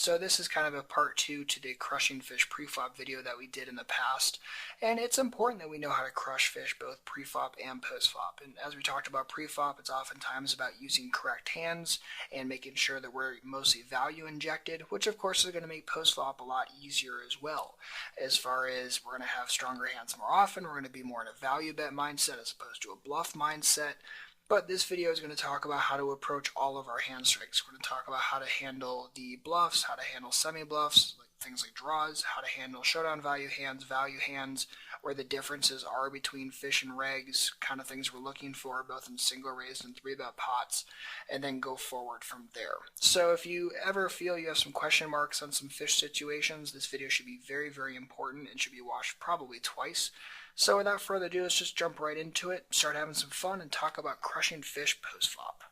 So this is kind of a part 2 to the crushing fish preflop video that we did in the past, and it's important that we know how to crush fish both preflop and postflop. And as we talked about preflop, it's oftentimes about using correct hands and making sure that we're mostly value injected, which of course is going to make postflop a lot easier as well. As far as we're going to have stronger hands more often, we're going to be more in a value bet mindset as opposed to a bluff mindset. But this video is going to talk about how to approach all of our hand strikes. We're going to talk about how to handle the bluffs, how to handle semi-bluffs, like things like draws, how to handle showdown value hands, where the differences are between fish and regs, kind of things we're looking for both in single raised and 3-bet pots, and then go forward from there. So if you ever feel you have some question marks on some fish situations, this video should be very, very important and should be watched probably twice. So without further ado, let's just jump right into it, start having some fun, and talk about crushing fish post-flop.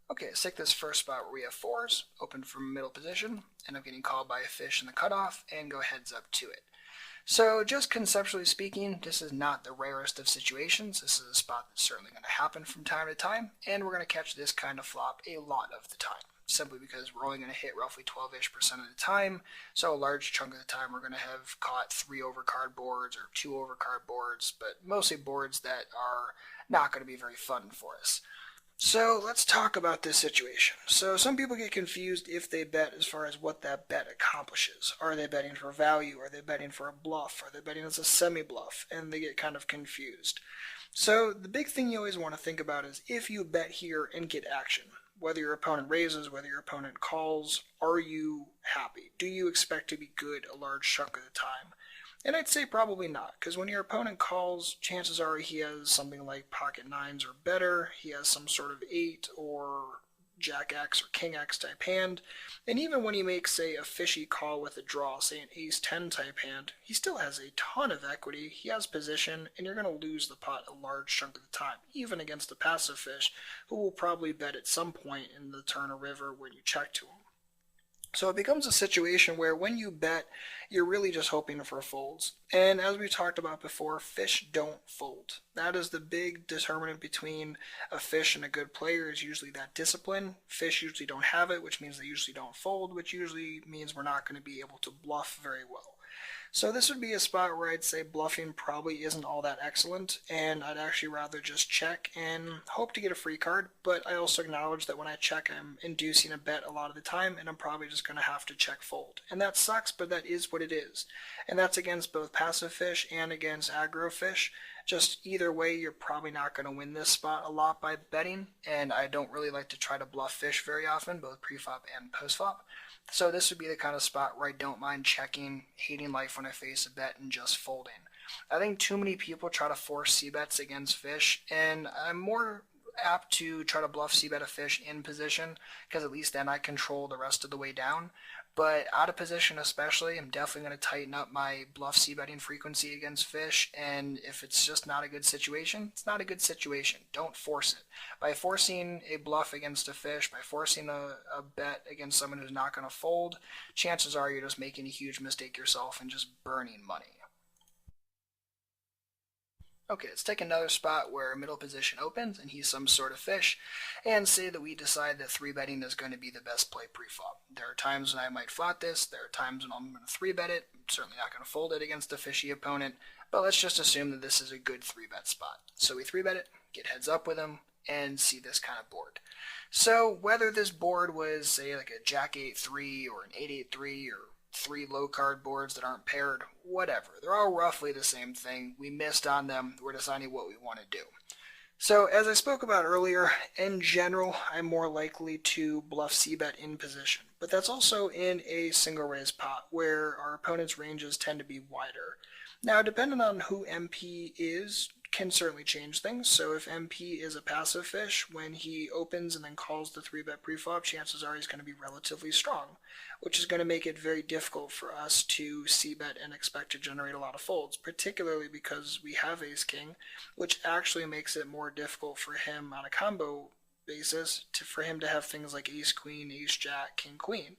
Okay, let's take this first spot where we have 4s, open from middle position, end up getting called by a fish in the cutoff, and go heads up to it. So just conceptually speaking, this is not the rarest of situations. This is a spot that's certainly going to happen from time to time, and we're going to catch this kind of flop a lot of the time, simply because we're only going to hit roughly 12-ish% of the time, so a large chunk of the time we're going to have caught 3 overcard boards or 2 overcard boards, but mostly boards that are not going to be very fun for us. So let's talk about this situation. So some people get confused if they bet as far as what that bet accomplishes. Are they betting for value? Are they betting for a bluff? Are they betting as a semi-bluff? And they get kind of confused. So the big thing you always want to think about is if you bet here and get action, whether your opponent raises, whether your opponent calls, are you happy? Do you expect to be good a large chunk of the time? And I'd say probably not, because when your opponent calls, chances are he has something like pocket 9s or better, he has some sort of 8 or Jack X or King X type hand, and even when he makes, say, a fishy call with a draw, say an Ace 10 type hand, he still has a ton of equity, he has position, and you're going to lose the pot a large chunk of the time, even against a passive fish, who will probably bet at some point in the turn or river when you check to him. So it becomes a situation where when you bet, you're really just hoping for folds. And as we talked about before, fish don't fold. That is the big determinant between a fish and a good player, is usually that discipline. Fish usually don't have it, which means they usually don't fold, which usually means we're not going to be able to bluff very well. So this would be a spot where I'd say bluffing probably isn't all that excellent, and I'd actually rather just check and hope to get a free card, but I also acknowledge that when I check, I'm inducing a bet a lot of the time, and I'm probably just going to have to check fold. And that sucks, but that is what it is. And that's against both passive fish and against aggro fish. Just either way, you're probably not going to win this spot a lot by betting, and I don't really like to try to bluff fish very often, both pre-flop and post-flop. So this would be the kind of spot where I don't mind checking, hating life when I face a bet, and just folding. I think too many people try to force c-bets against fish, and I'm more apt to try to bluff c-bet a fish in position, because at least then I control the rest of the way down. But out of position especially, I'm definitely going to tighten up my bluff c-betting frequency against fish, and if it's just not a good situation, it's not a good situation. Don't force it. By forcing a bluff against a fish, by forcing a bet against someone who's not going to fold, chances are you're just making a huge mistake yourself and just burning money. Okay, let's take another spot where middle position opens and he's some sort of fish, and say that we decide that 3-betting is going to be the best play pre-flop. There are times when I might flat this, there are times when I'm going to 3-bet it, I'm certainly not going to fold it against a fishy opponent, but let's just assume that this is a good 3-bet spot. So we 3-bet it, get heads up with him, and see this kind of board. So whether this board was, say, like a Jack 8-3 or an 8-8-3 or 3 low card boards that aren't paired, whatever. They're all roughly the same thing. We missed on them. We're deciding what we want to do. So as I spoke about earlier, in general, I'm more likely to bluff c-bet in position. But that's also in a single raise pot where our opponent's ranges tend to be wider. Now, depending on who MP is, can certainly change things. So if MP is a passive fish, when he opens and then calls the 3-bet preflop, chances are he's going to be relatively strong, which is going to make it very difficult for us to c-bet and expect to generate a lot of folds, particularly because we have ace-king, which actually makes it more difficult for him on a combo basis for him to have things like ace-queen, ace-jack, king-queen.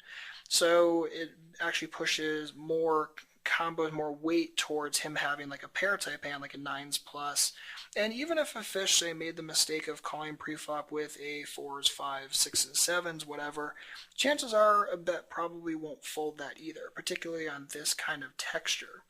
So it actually pushes more combos, more weight towards him having like a pair type hand, like a 9s plus. And even if a fish, say, made the mistake of calling preflop with a 4s, 5s, 6s, 7s, whatever, chances are a bet probably won't fold that either, particularly on this kind of texture.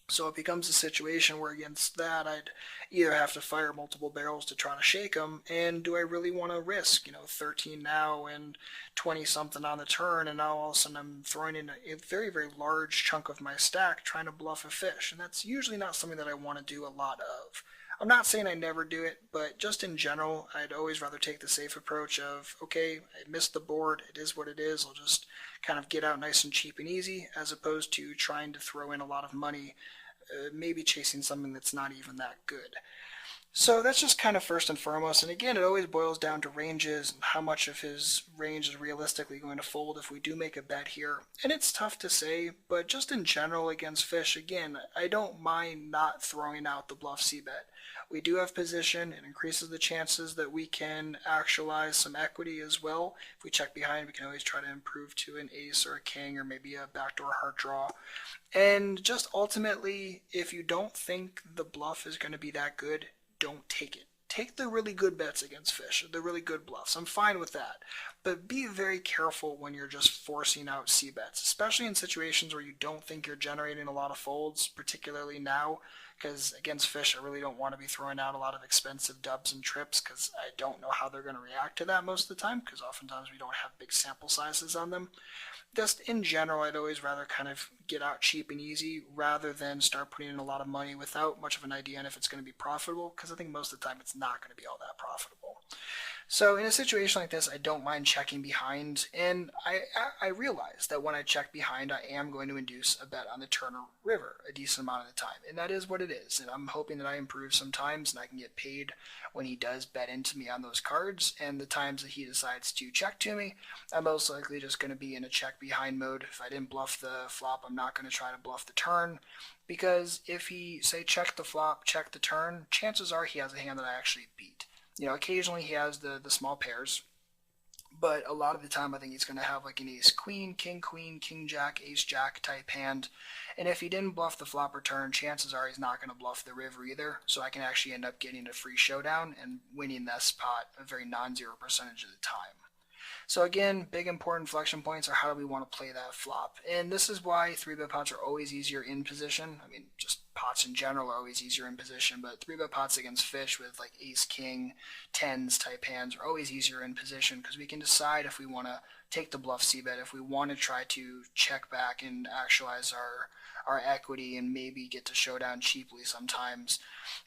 So it becomes a situation where against that I'd either have to fire multiple barrels to try to shake them, and do I really want to risk, 13 now and 20 something on the turn, and now all of a sudden I'm throwing in a very, very large chunk of my stack trying to bluff a fish, and that's usually not something that I want to do a lot of. I'm not saying I never do it, but just in general, I'd always rather take the safe approach of, okay, I missed the board, it is what it is, I'll just kind of get out nice and cheap and easy, as opposed to trying to throw in a lot of money, maybe chasing something that's not even that good. So that's just kind of first and foremost, and again, it always boils down to ranges and how much of his range is realistically going to fold if we do make a bet here. And it's tough to say, but just in general against fish, again, I don't mind not throwing out the bluff c-bet. We do have position, it increases the chances that we can actualize some equity as well. If we check behind, we can always try to improve to an ace or a king or maybe a backdoor heart draw. And just ultimately, if you don't think the bluff is going to be that good, don't take it. Take the really good bets against fish, the really good bluffs. I'm fine with that. But be very careful when you're just forcing out c-bets, especially in situations where you don't think you're generating a lot of folds, particularly now, because against fish I really don't want to be throwing out a lot of expensive dubs and trips because I don't know how they're going to react to that most of the time, because oftentimes we don't have big sample sizes on them. Just in general, I'd always rather kind of get out cheap and easy rather than start putting in a lot of money without much of an idea on if it's going to be profitable, because I think most of the time it's not going to be all that profitable. So in a situation like this, I don't mind checking behind, and I realize that when I check behind, I am going to induce a bet on the turn or river a decent amount of the time, and that is what it is, and I'm hoping that I improve sometimes and I can get paid when he does bet into me on those cards, and the times that he decides to check to me, I'm most likely just going to be in a check behind mode. If I didn't bluff the flop, I'm not going to try to bluff the turn, because if he, say, check the flop, check the turn, chances are he has a hand that I actually beat. Occasionally he has the small pairs, but a lot of the time I think he's going to have like an ace queen, king jack, ace jack type hand. And if he didn't bluff the flop or turn, chances are he's not going to bluff the river either. So I can actually end up getting a free showdown and winning this pot a very non-zero percentage of the time. So again, big important inflection points are how do we want to play that flop. And this is why 3-bet pots are always easier in position. I mean, just pots in general are always easier in position, but 3-bet pots against fish with like ace, king, tens type hands are always easier in position because we can decide if we want to take the bluff c-bet, if we want to try to check back and actualize our equity and maybe get to showdown cheaply sometimes.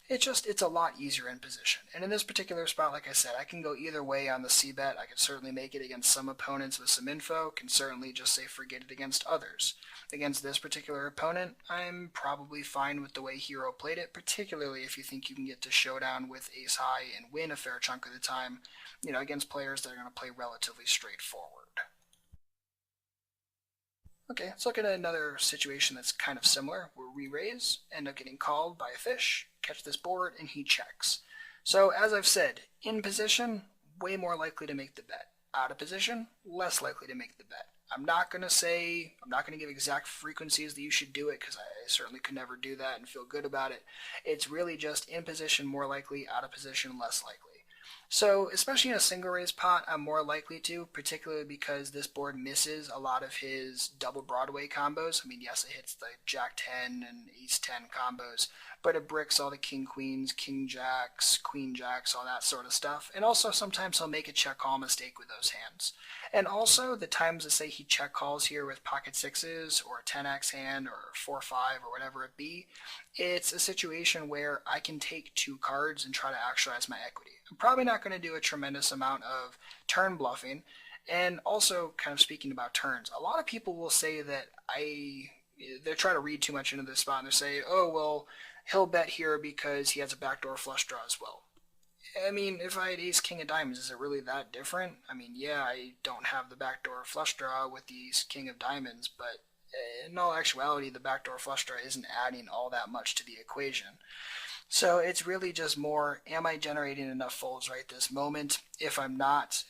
It's a lot easier in position. And in this particular spot, like I said, I can go either way on the c-bet. I can certainly make it against some opponents with some info, can certainly just say forget it against others. Against this particular opponent, I'm probably fine with the way Hero played it, particularly if you think you can get to showdown with ace high and win a fair chunk of the time, against players that are going to play relatively straightforward. Okay, let's look at another situation that's kind of similar, where we raise, end up getting called by a fish, catch this board, and he checks. So as I've said, in position, way more likely to make the bet. Out of position, less likely to make the bet. I'm not going to give exact frequencies that you should do it, because I certainly could never do that and feel good about it. It's really just in position, more likely, out of position, less likely. So, especially in a single raise pot, I'm more likely to, particularly because this board misses a lot of his double Broadway combos. I mean, yes, it hits the Jack 10 and Ace 10 combos, but it bricks all the King Queens, King Jacks, Queen Jacks, all that sort of stuff. And also, sometimes he'll make a check call mistake with those hands. And also, the times that say he check calls here with pocket sixes, or a 10x hand, or 4-5, or whatever it be, it's a situation where I can take two cards and try to actualize my equity. I'm probably not going to do a tremendous amount of turn bluffing. And also, kind of speaking about turns, a lot of people will say that they're trying to read too much into this spot, and they say, oh, well, he'll bet here because he has a backdoor flush draw as well. I mean, if I had ace king of diamonds, is it really that different? I mean, yeah, I don't have the backdoor flush draw with the ace king of diamonds, but in all actuality, the backdoor flush draw isn't adding all that much to the equation. So it's really just more, am I generating enough folds right this moment? If I'm not,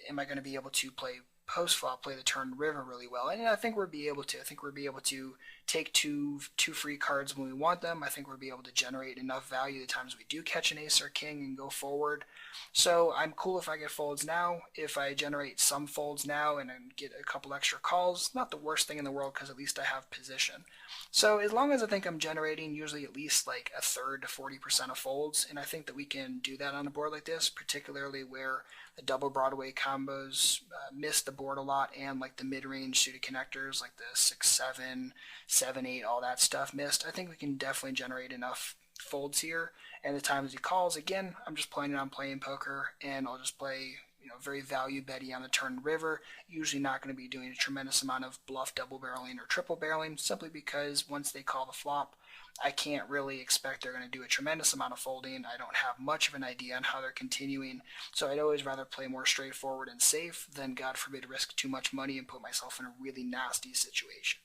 am I going to be able to play post flop, play the turn river really well? And I think we'll be able to. I think we'll be able to take two free cards when we want them. I think we'll be able to generate enough value the times we do catch an ace or king and go forward. So I'm cool if I get folds now. If I generate some folds now and then get a couple extra calls, not the worst thing in the world because at least I have position. So as long as I think I'm generating usually at least like a third to 40% of folds, and I think that we can do that on a board like this, particularly where the double Broadway combos miss the board a lot, and like the mid-range suited connectors like the 6-7, 7-8, all that stuff missed. I think we can definitely generate enough folds here. And the times he calls, again, I'm just planning on playing poker, and I'll just play very value betty on the turn river. Usually not going to be doing a tremendous amount of bluff double barreling or triple barreling, simply because once they call the flop, I can't really expect they're going to do a tremendous amount of folding. I don't have much of an idea on how they're continuing, so I'd always rather play more straightforward and safe than, God forbid, risk too much money and put myself in a really nasty situation.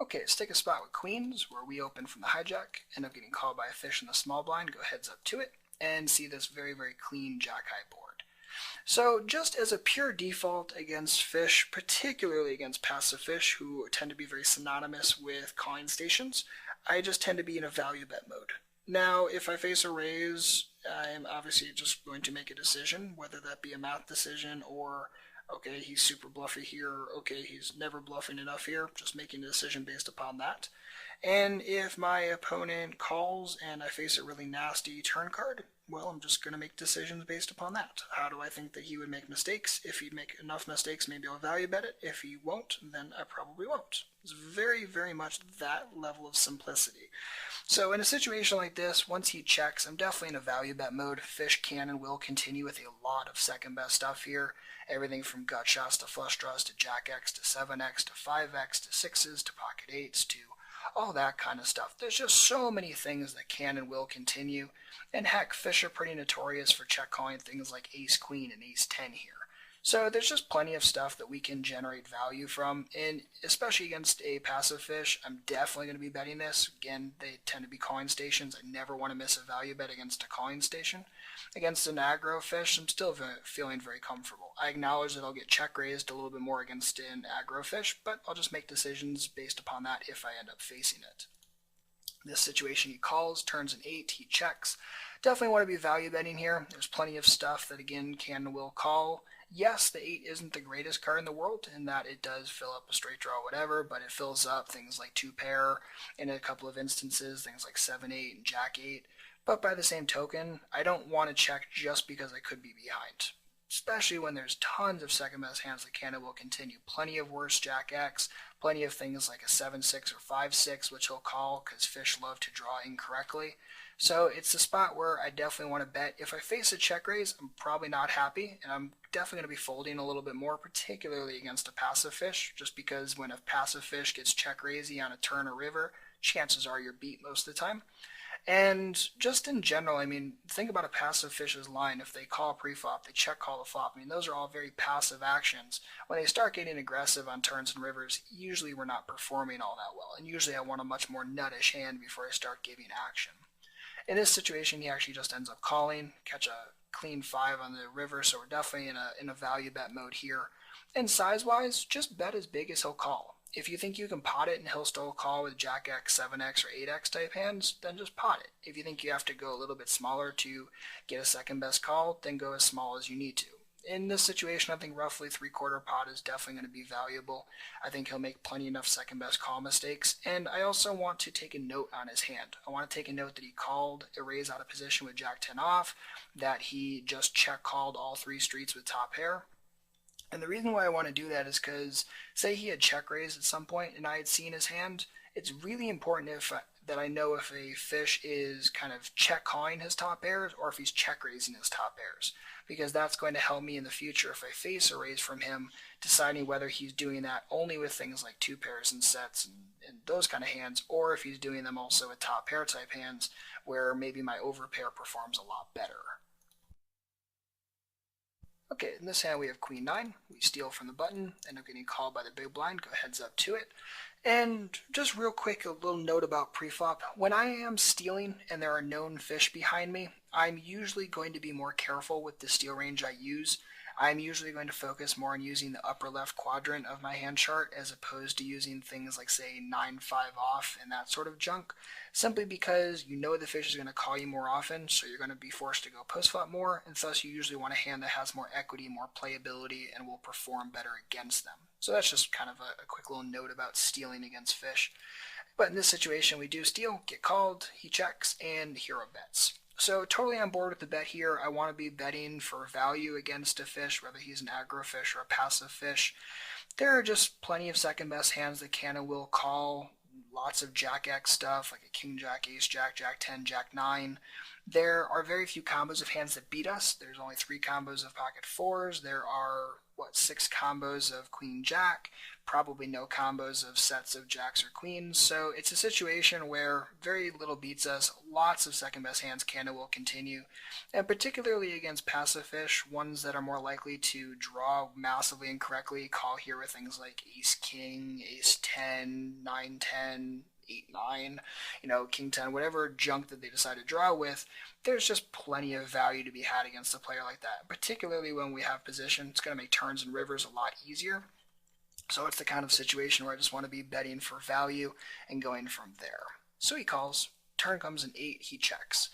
Okay, let's take a spot with queens, where we open from the hijack, end up getting called by a fish in the small blind, go heads up to it, and see this very, very clean jack-high board. So just as a pure default against fish, particularly against passive fish who tend to be very synonymous with calling stations, I just tend to be in a value bet mode. Now, if I face a raise, I'm obviously just going to make a decision, whether that be a math decision or, okay, he's super bluffy here, or okay, he's never bluffing enough here, just making a decision based upon that. And if my opponent calls and I face a really nasty turn card, well, I'm just going to make decisions based upon that. How do I think that he would make mistakes? If he'd make enough mistakes, maybe I'll value bet it. If he won't, then I probably won't. It's very, very much that level of simplicity. So in a situation like this, once he checks, I'm definitely in a value bet mode. Fish can and will continue with a lot of second best stuff here. Everything from gut shots to flush draws to jack X to 7X to 5X to 6s to pocket 8s to all that kind of stuff. There's just so many things that can and will continue. And heck, fish are pretty notorious for check calling things like ace queen and ace 10 here. So there's just plenty of stuff that we can generate value from, and especially against a passive fish, I'm definitely going to be betting this. Again, they tend to be calling stations. I never want to miss a value bet against a calling station. Against an aggro fish, I'm still feeling very comfortable. I acknowledge that I'll get check raised a little bit more against an aggro fish, but I'll just make decisions based upon that if I end up facing it. This situation, he calls, turns an 8, he checks. Definitely want to be value betting here. There's plenty of stuff that, again, can and will call. Yes, the 8 isn't the greatest card in the world in that it does fill up a straight draw, whatever, but it fills up things like 2 pair, in a couple of instances, things like 7-8 and jack 8. But by the same token, I don't want to check just because I could be behind. Especially when there's tons of second best hands that can and will continue. Plenty of worse jack X, plenty of things like a 7-6 or 5-6, which he'll call because fish love to draw incorrectly. So it's a spot where I definitely want to bet. If I face a check raise, I'm probably not happy, and I'm definitely going to be folding a little bit more, particularly against a passive fish, just because when a passive fish gets check raisey on a turn or river, chances are you're beat most of the time. And just in general, I mean, think about a passive fish's line. If they call pre-flop, they check call the flop. I mean, those are all very passive actions. When they start getting aggressive on turns and rivers, usually we're not performing all that well. And usually I want a much more nuttish hand before I start giving action. In this situation, he actually just ends up calling, catch a clean 5 on the river, so we're definitely in a value bet mode here. And size-wise, just bet as big as he'll call. If you think you can pot it and he'll still call with jack X, 7X, or 8X type hands, then just pot it. If you think you have to go a little bit smaller to get a second best call, then go as small as you need to. In this situation, I think roughly 3/4 pot is definitely going to be valuable. I think he'll make plenty enough second best call mistakes. And I also want to take a note on his hand. I want to take a note that he called a raise out of position with jack 10 off, that he just check called all 3 streets with top pair. And the reason why I want to do that is because, say he had check raised at some point and I had seen his hand, it's really important that I know if a fish is kind of check calling his top pairs or if he's check raising his top pairs, because that's going to help me in the future if I face a raise from him, deciding whether he's doing that only with things like 2 pairs and sets and those kind of hands, or if he's doing them also with top pair type hands where maybe my overpair performs a lot better. Okay, in this hand we have queen 9. We steal from the button, end up getting called by the big blind, go heads up to it. And just real quick, a little note about preflop. When I am stealing and there are known fish behind me, I'm usually going to be more careful with the steal range I use. I'm usually going to focus more on using the upper left quadrant of my hand chart as opposed to using things like, say, 9-5 off and that sort of junk, simply because you know the fish is going to call you more often, so you're going to be forced to go postflop more, and thus you usually want a hand that has more equity, more playability, and will perform better against them. So that's just kind of a quick little note about stealing against fish. But in this situation, we do steal, get called, he checks, and hero bets. So totally on board with the bet here. I want to be betting for value against a fish, whether he's an aggro fish or a passive fish. There are just plenty of second best hands that can and will call. Lots of Jack X stuff, like a King Jack, Ace Jack, Jack 10, Jack 9. There are very few combos of hands that beat us. There's only 3 combos of pocket 4s. There are, 6 combos of Queen Jack. Probably no combos of sets of Jacks or Queens. So it's a situation where very little beats us. Lots of second best hands can and will continue. And particularly against passive fish, ones that are more likely to draw massively incorrectly, call here with things like Ace King, Ace 10, 9 10, 8 9, King 10, whatever junk that they decide to draw with, there's just plenty of value to be had against a player like that. Particularly when we have position, it's going to make turns and rivers a lot easier. So it's the kind of situation where I just want to be betting for value and going from there. So he calls, turn comes an 8, he checks.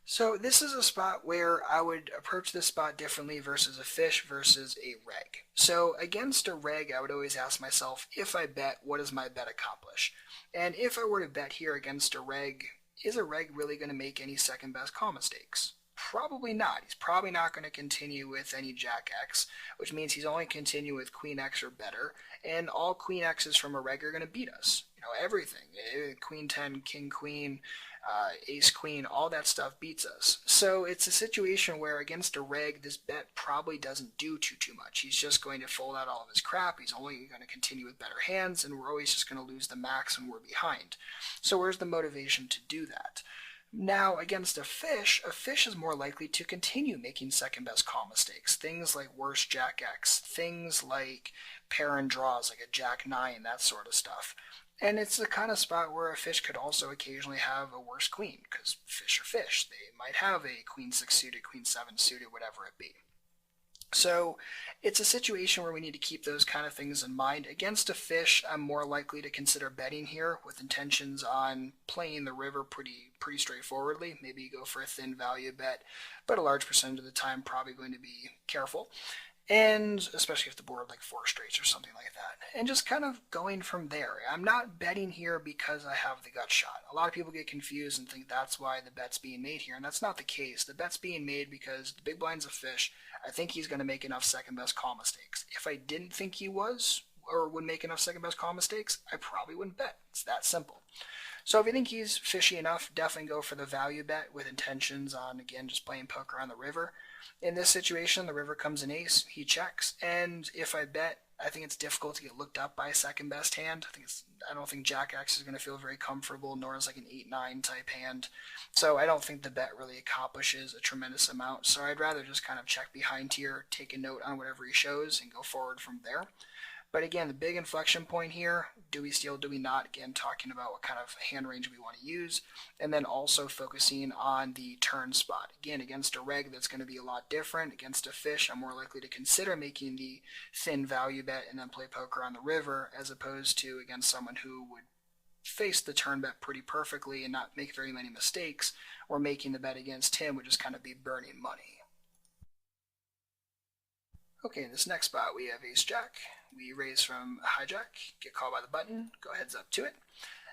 So this is a spot where I would approach this spot differently versus a fish versus a reg. So against a reg, I would always ask myself, if I bet, what does my bet accomplish? And if I were to bet here against a reg, is a reg really going to make any second best call mistakes? Probably not. He's probably not going to continue with any Jack X, which means he's only continue with Queen X or better, and all Queen X's from a reg are going to beat us. Everything. Queen 10, King Queen, Ace Queen, all that stuff beats us. So it's a situation where against a reg, this bet probably doesn't do too much. He's just going to fold out all of his crap. He's only going to continue with better hands, and we're always just going to lose the max when we're behind. So where's the motivation to do that? Now, against a fish is more likely to continue making second best call mistakes. Things like worse Jack X, things like pair and draws, like a Jack 9, that sort of stuff. And it's the kind of spot where a fish could also occasionally have a worse queen, because fish are fish. They might have a Queen 6 suited, Queen 7 suited, whatever it be. So it's a situation where we need to keep those kind of things in mind. Against a fish, I'm more likely to consider betting here with intentions on playing the river pretty straightforwardly. Maybe you go for a thin value bet, but a large percentage of the time probably going to be careful. And especially if the board like 4 straights or something like that. And just kind of going from there. I'm not betting here because I have the gut shot. A lot of people get confused and think that's why the bet's being made here, and that's not the case. The bet's being made because the big blind's a fish. I think he's going to make enough second best call mistakes. If I didn't think he was, or would make enough second best call mistakes, I probably wouldn't bet. It's that simple. So if you think he's fishy enough, definitely go for the value bet with intentions on, again, just playing poker on the river. In this situation, the river comes an ace, he checks, and if I bet, I think it's difficult to get looked up by a second best hand. I don't think Jack X is going to feel very comfortable, nor is like an 8-9 type hand. So I don't think the bet really accomplishes a tremendous amount. So I'd rather just kind of check behind here, take a note on whatever he shows, and go forward from there. But again, the big inflection point here, do we steal, do we not? Again, talking about what kind of hand range we want to use, and then also focusing on the turn spot. Again, against a reg, that's going to be a lot different. Against a fish, I'm more likely to consider making the thin value bet and then play poker on the river, as opposed to against someone who would face the turn bet pretty perfectly and not make very many mistakes, or making the bet against him would just kind of be burning money. Okay, in this next spot we have Ace Jack. We raise from hijack, get called by the button, go heads up to it,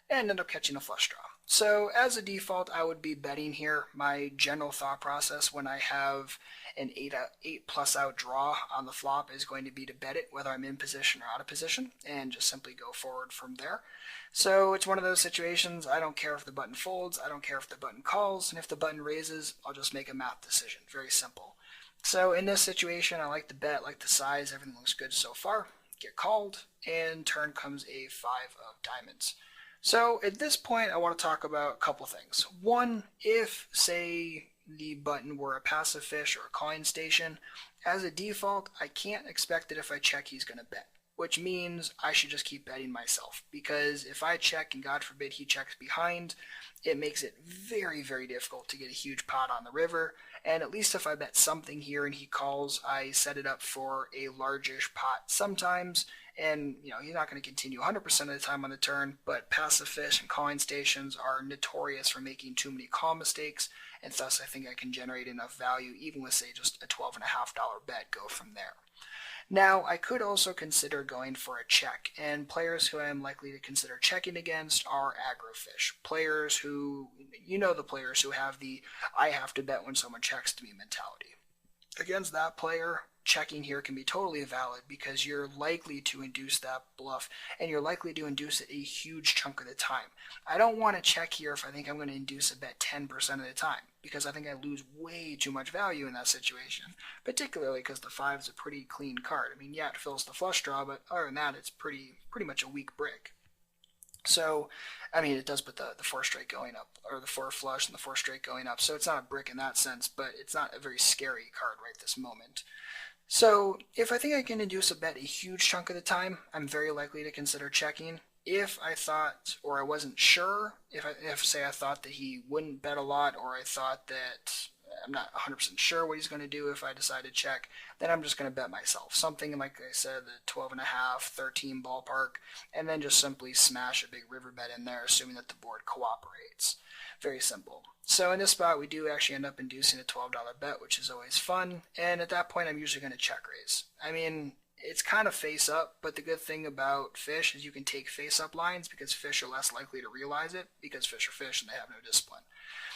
and end up catching a flush draw. So as a default, I would be betting here. My general thought process when I have an 8 plus out draw on the flop is going to be to bet it, whether I'm in position or out of position, and just simply go forward from there. So it's one of those situations, I don't care if the button folds, I don't care if the button calls, and if the button raises, I'll just make a math decision. Very simple. So in this situation, I like the bet, like the size, everything looks good so far. Get called, and turn comes a 5 of diamonds. So at this point, I want to talk about a couple things. One, if, say, the button were a passive fish or a calling station, as a default, I can't expect that if I check, he's going to bet. which means I should just keep betting myself, because if I check and God forbid he checks behind, it makes it very, very difficult to get a huge pot on the river. And at least if I bet something here and he calls, I set it up for a largish pot sometimes. And he's not going to continue 100% of the time on the turn, but passive fish and calling stations are notorious for making too many call mistakes, and thus I think I can generate enough value, even with, say, just a $12.50 bet, go from there. Now, I could also consider going for a check, and players who I am likely to consider checking against are aggro fish. Players who, the players who have the I have to bet when someone checks to me mentality. Against that player, checking here can be totally valid because you're likely to induce that bluff, and you're likely to induce it a huge chunk of the time. I don't want to check here if I think I'm going to induce a bet 10% of the time, because I think I lose way too much value in that situation, particularly because the 5 is a pretty clean card. I mean, yeah, it fills the flush draw, but other than that, it's pretty much a weak brick. So, I mean, it does put the 4 straight going up, or the 4 flush and the 4 straight going up, so it's not a brick in that sense, but it's not a very scary card right this moment. So, if I think I can induce a bet a huge chunk of the time, I'm very likely to consider checking. If I thought, or I wasn't sure, if say I thought that he wouldn't bet a lot, or I thought that I'm not 100% sure what he's going to do if I decide to check, then I'm just going to bet myself. Something like I said, the 12.5, 13 ballpark, and then just simply smash a big river bet in there, assuming that the board cooperates. Very simple. So in this spot, we do actually end up inducing a $12 bet, which is always fun, and at that point, I'm usually going to check raise. I mean, it's kind of face up, but the good thing about fish is you can take face up lines because fish are less likely to realize it because fish are fish and they have no discipline.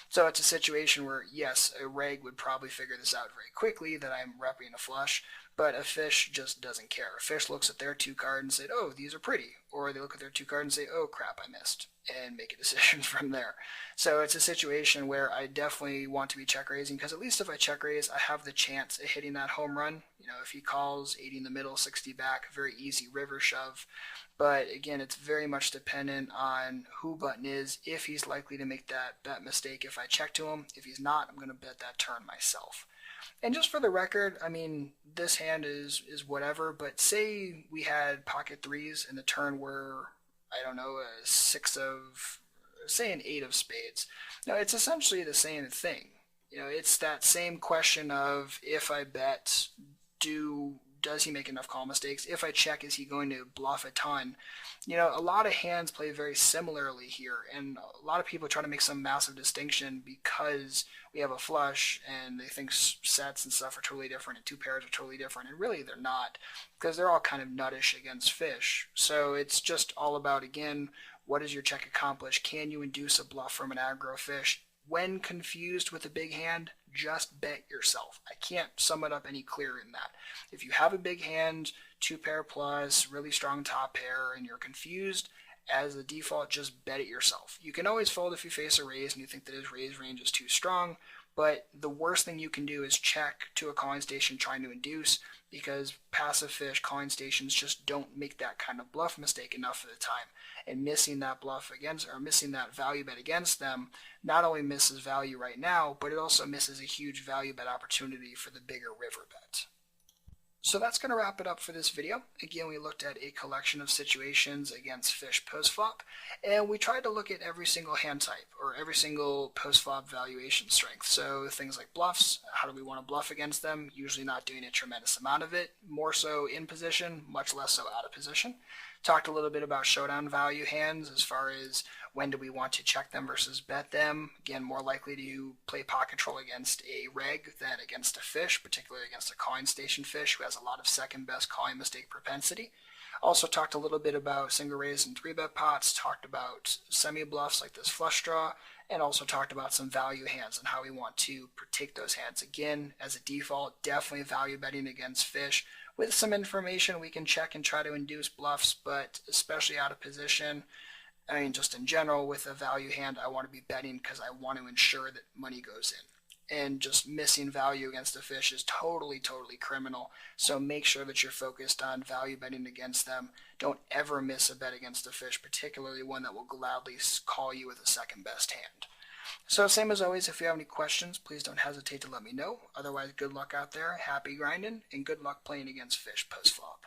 So it's a situation where, yes, a reg would probably figure this out very quickly that I'm repping a flush, but a fish just doesn't care. A fish looks at their 2 cards and says, oh, these are pretty. Or they look at their 2 cards and say, oh, crap, I missed, and make a decision from there. So it's a situation where I definitely want to be check raising, because at least if I check raise, I have the chance of hitting that home run. If he calls 80 in the middle, 60 back, very easy river shove. But again, it's very much dependent on who button is, if he's likely to make that bet mistake if I check to him. If he's not, I'm going to bet that turn myself. And just for the record, I mean, this hand is whatever, but say we had pocket 3s and the turn were, I don't know, a 6 of, say an 8 of spades. Now, it's essentially the same thing. It's that same question of, if I bet, does he make enough call mistakes? If I check, is he going to bluff a ton? A lot of hands play very similarly here, and a lot of people try to make some massive distinction because we have a flush and they think sets and stuff are totally different and 2 pairs are totally different, and really they're not, because they're all kind of nuttish against fish. So it's just all about, again, what does your check accomplish? Can you induce a bluff from an aggro fish? When confused with a big hand, just bet yourself. I can't sum it up any clearer than that. If you have a big hand, 2 pair plus, really strong top pair, and you're confused, as a default, just bet it yourself. You can always fold if you face a raise and you think that his raise range is too strong, but the worst thing you can do is check to a calling station trying to induce, because passive fish calling stations just don't make that kind of bluff mistake enough of the time. And missing that bluff against, or missing that value bet against them, not only misses value right now, but it also misses a huge value bet opportunity for the bigger river bet. So that's going to wrap it up for this video. Again, we looked at a collection of situations against fish post-flop, and we tried to look at every single hand type, or every single post-flop valuation strength. So things like bluffs, how do we want to bluff against them? Usually not doing a tremendous amount of it, more so in position, much less so out of position. Talked a little bit about showdown value hands as far as when do we want to check them versus bet them. Again, more likely to play pot control against a reg than against a fish, particularly against a calling station fish who has a lot of second best calling mistake propensity. Also talked a little bit about single raise and 3-bet pots, talked about semi-bluffs like this flush draw, and also talked about some value hands and how we want to take those hands. Again, as a default, definitely value betting against fish. With some information, we can check and try to induce bluffs, but especially out of position, I mean, just in general, with a value hand, I want to be betting because I want to ensure that money goes in. And just missing value against a fish is totally criminal. So make sure that you're focused on value betting against them. Don't ever miss a bet against a fish, particularly one that will gladly call you with a second best hand. So same as always, if you have any questions, please don't hesitate to let me know. Otherwise, good luck out there, happy grinding, and good luck playing against fish post-flop.